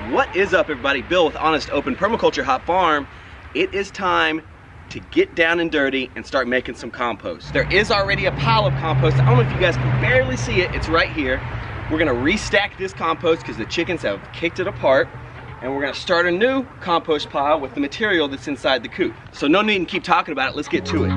What is up, everybody? Bill with Honest Open Permaculture Hot Farm. It is time to get down and dirty and start making some compost. There is already a pile of compost. I don't know if you guys can barely see it. It's right here. We're gonna restack this compost because the chickens have kicked it apart, and we're gonna start a new compost pile with the material that's inside the coop. So no need to keep talking about it. Let's get to it.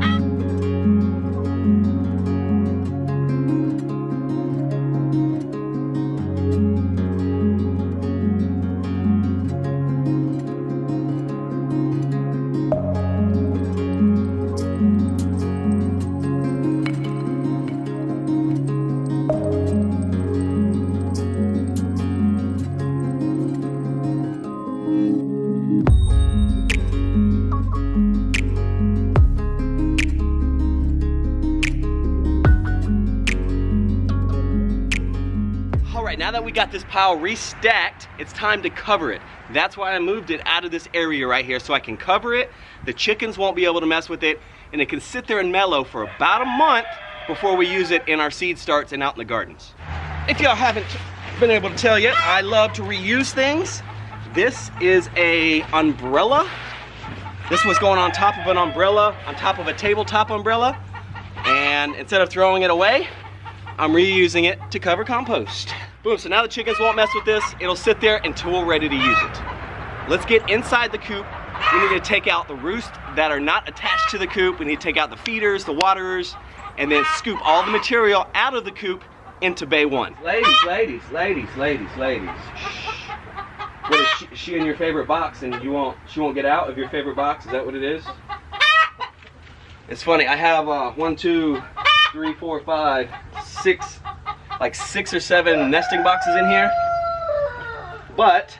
Now that we got this pile restacked, it's time to cover it. That's why I moved it out of this area right here, so I can cover it. The chickens won't be able to mess with it, and it can sit there and mellow for about a month before we use it in our seed starts and out in the gardens. If y'all haven't been able to tell yet, I love to reuse things. This is a umbrella. This was going on top of an umbrella, on top of a tabletop umbrella, and instead of throwing it away, I'm reusing it to cover compost. Boom, so now the chickens won't mess with this. It'll sit there until we're ready to use it. Let's get inside the coop. We need to take out the roosts that are not attached to the coop. We need to take out the feeders, the waterers, and then scoop all the material out of the coop into bay one. Ladies. What is she in your favorite box and she won't get out of your favorite box? Is that what it is? It's funny, I have 1, 2, 3, 4, 5, 6, like 6 or 7 nesting boxes in here, but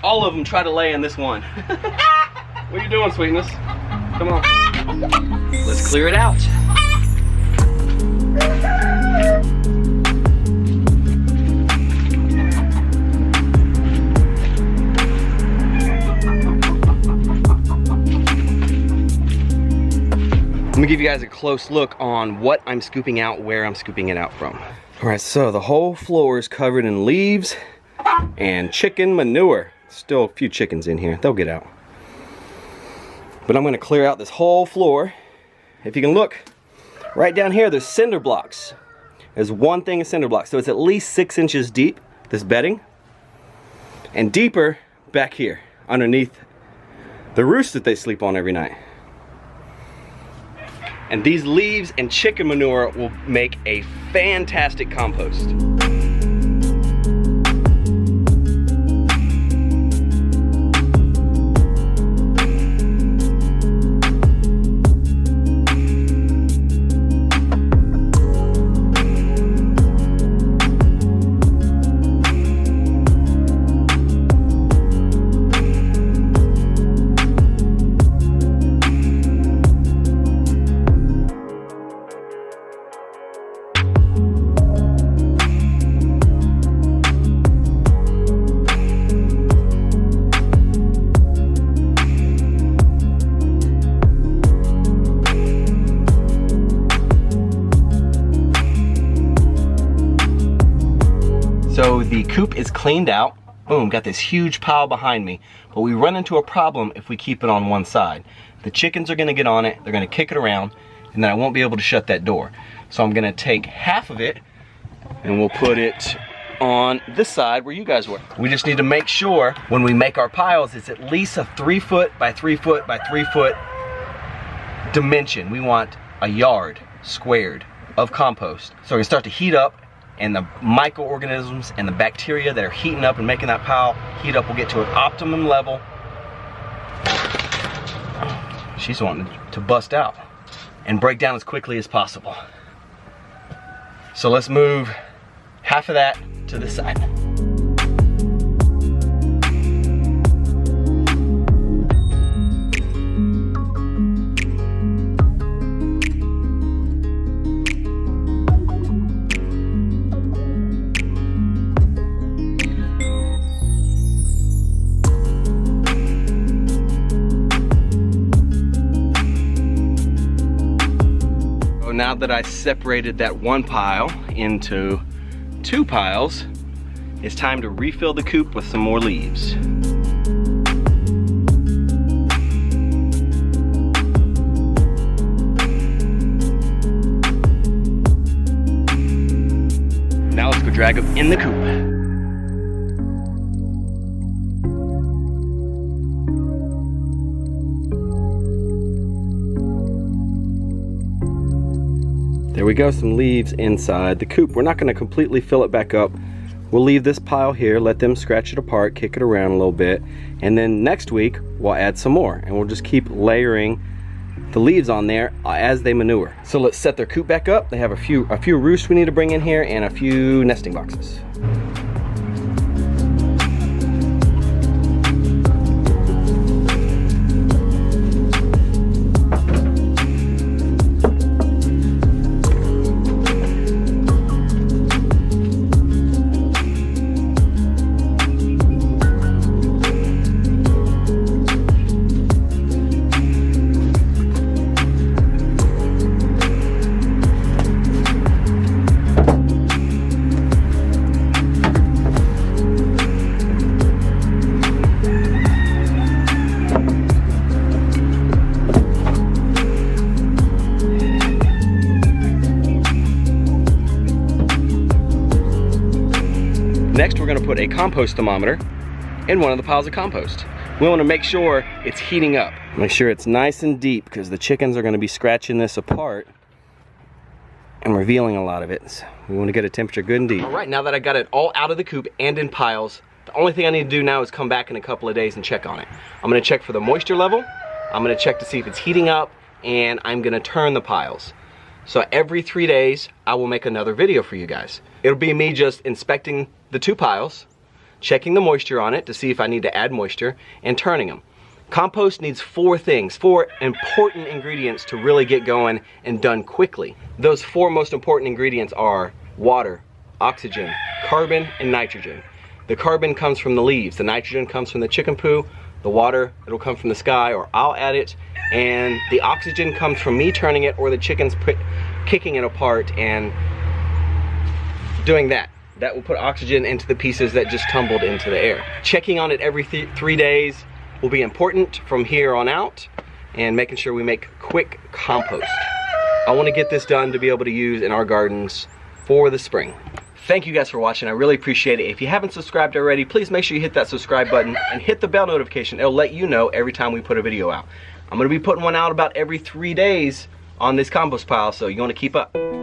all of them try to lay in this one. What are you doing, sweetness? Come on. Let's clear it out. Let me give you guys a close look on what I'm scooping out, where I'm scooping it out from. All right, so the whole floor is covered in leaves and chicken manure. Still a few chickens in here, they'll get out. But I'm gonna clear out this whole floor. If you can look, right down here, there's cinder blocks. There's one thing of cinder blocks, so it's at least 6 inches deep, this bedding, and deeper back here, underneath the roost that they sleep on every night. And these leaves and chicken manure will make a fantastic compost. So the coop is cleaned out. Boom, got this huge pile behind me. But we run into a problem if we keep it on one side. The chickens are gonna get on it, they're gonna kick it around, and then I won't be able to shut that door. So I'm gonna take half of it and we'll put it on this side where you guys were. We just need to make sure when we make our piles, it's at least a 3 foot by 3 foot by 3 foot dimension. We want a yard squared of compost. So we're gonna start to heat up, and the microorganisms and the bacteria that are heating up and making that pile heat up will get to an optimum level. She's wanting to bust out and break down as quickly as possible. So let's move half of that to the side. now that I separated that one pile into two piles, it's time to refill the coop with some more leaves. Now let's go drag them in the coop. There we go, some leaves inside the coop. We're not going to completely fill it back up. We'll leave this pile here, let them scratch it apart, kick it around a little bit, and then next week we'll add some more, and we'll just keep layering the leaves on there as they manure. So let's set their coop back up. They have a few roosts we need to bring in here and a few nesting boxes. Next, we're going to put a compost thermometer in one of the piles of compost. We want to make sure it's heating up. Make sure it's nice and deep because the chickens are going to be scratching this apart and revealing a lot of it. So we want to get a temperature good and deep. All right, now that I got it all out of the coop and in piles, the only thing I need to do now is come back in a couple of days and check on it. I'm going to check for the moisture level. I'm going to check to see if it's heating up, and I'm going to turn the piles. So every 3 days, I will make another video for you guys. It'll be me just inspecting the 2 piles, checking the moisture on it to see if I need to add moisture, and turning them. Compost needs 4 things, 4 important ingredients to really get going and done quickly. Those 4 most important ingredients are water, oxygen, carbon, and nitrogen. The carbon comes from the leaves, the nitrogen comes from the chicken poo, the water, it'll come from the sky, or I'll add it, and the oxygen comes from me turning it or the chickens kicking it apart and doing that. That will put oxygen into the pieces that just tumbled into the air. Checking on it every 3 days will be important from here on out, and making sure we make quick compost. I want to get this done to be able to use in our gardens for the spring. Thank you guys for watching. I really appreciate it. If you haven't subscribed already, please make sure you hit that subscribe button and hit the bell notification. It'll let you know every time we put a video out. I'm going to be putting one out about every 3 days on this compost pile, so you want to keep up.